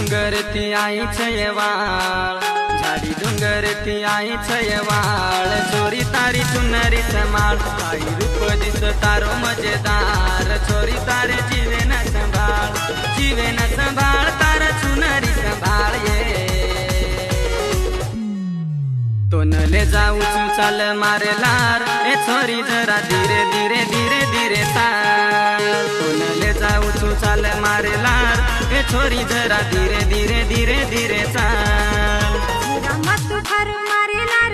डुंगरती आई छयवाळ, झाडी डुंगरती आई छयवाळ, छोरी तारी चुनरी समाळ, आई रूप दिस तारो मजेदार, छोरी तारे जीवे न संभाळ, जीवे न संभाळ, तारा चुनरी संभाळ ये। तो नले जाऊ चाल मारे लार, ए छोरी जरा धीरे धीरे धीरे धीरे चाल, तो नले जाऊ चाल मारे लार, ए छोरी जरा धीरे धीरे धीरे धीरे चाल। मत भर मारे लार